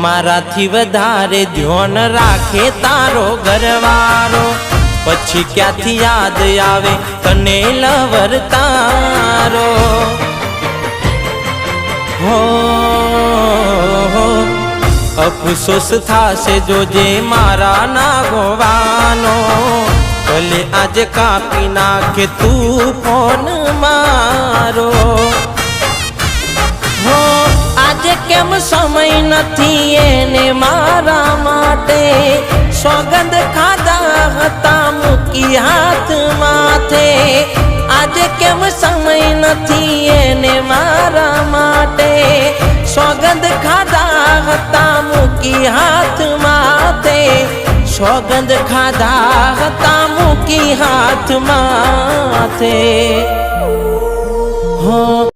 माराथी वधारे ध्यान राखे तारो घरवारो पछी क्यांथी याद आवे तने लवर तारो हो अफसोस थाशे जोजे मारा ना गोवानो भले आज कापी नाखे तू फोन मारो हो आज केम समय नथी एने मारा माटे सोगंद खाधा हता मूकी हाथ माथे आज केम समय नथी एने मारा माटे सोगंद खाधा हता मूकी हाथ माथे सोगंद खाधा हता मूकी हाथ माथे हो।